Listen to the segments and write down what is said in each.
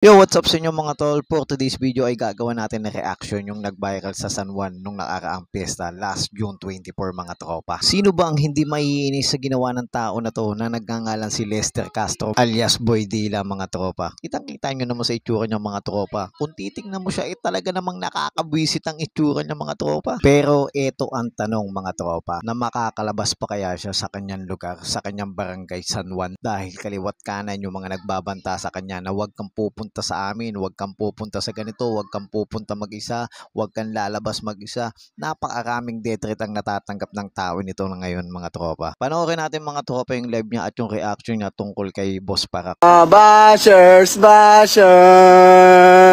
Yo, what's up sa inyo mga tol? For today's video ay gagawa natin ng reaction yung nag-viral sa San Juan nung nakaraang piyesta last June 24 mga tropa. Sino ba ang hindi maiinis sa ginawa ng tao na to na nagngangalan si Lester Castro alias Boy Dila mga tropa? Kitang-kita nyo naman sa itsura niya mga tropa. Kung titingnan mo siya talaga namang nakakabwisit ang itsura niya mga tropa. Pero eto ang tanong mga tropa, na makakalabas pa kaya siya sa kanyang lugar, sa kanyang barangay San Juan dahil kaliwat kanan yung mga nagbabanta sa kanya na wag kang pupunta sa amin, wag kang pupunta sa ganito, wag kang pupunta mag-isa, wag kang lalabas mag-isa. Napakaraming death threat ang natatanggap ng tao nito na ngayon mga tropa. Panoorin natin mga tropa yung live niya at yung reaction niya tungkol kay Boss Parak. Bashers!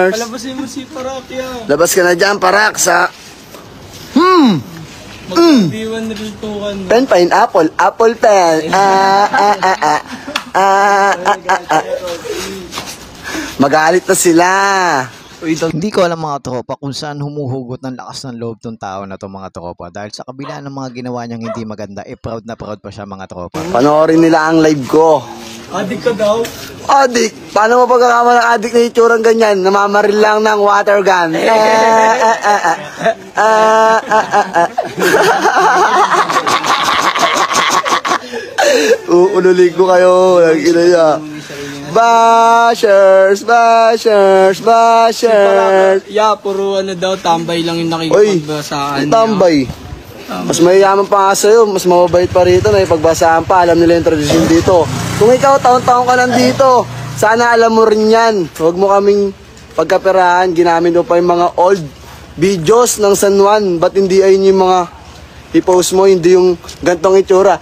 Palabasin mo si Parak yan. Labas ka na dyan, Parak, sa... Mag-D1 riltukan mo. Pen, pineapple, apple pen. Magalit na sila. Hindi ko alam mga tropa kung saan humuhugot ng lakas ng loob tong tao na to mga tropa dahil sa kabila ng mga ginawa niyang hindi maganda, proud na proud pa siya mga tropa. Panoorin nila ang live ko. Adik ka daw. Adik? Paano mo pagkakama ng adik na itsurang ganyan? Namamaril lang ng water gun. Uululig ko kayo. Nag-ina niya. Bashers! Yeah, puro ano daw, tambay lang yung nakikipagbasaan. Tambay. Mas mayayaman pa nga sa'yo, mas mababait pa rito na ipagbasahan pa, alam nila yung tradisyon dito. Kung ikaw taon-taon ka nandito, sana alam mo rin yan. Huwag mo kaming pagkaperahan, ginamit mo pa yung mga old videos ng San Juan. Ba't hindi ayun yung mga i-post mo, hindi yung gantong itsura.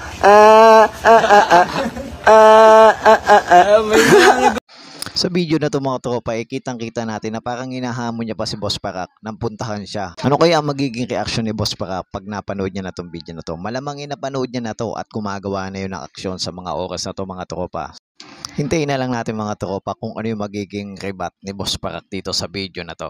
Sa video na to mga tropa, kitang-kita natin na parang hinahamon niya pa si Boss Parak nang puntahan siya. Ano kaya ang magiging reaksyon ni Boss Parak pag napanood niya na tong video na to? Malamang napanood niya na to at gumagawa na yun ng aksyon sa mga oras na to mga tropa. Hintayin na lang natin mga tropa kung ano yung magiging rebat ni Boss Parak dito sa video na to.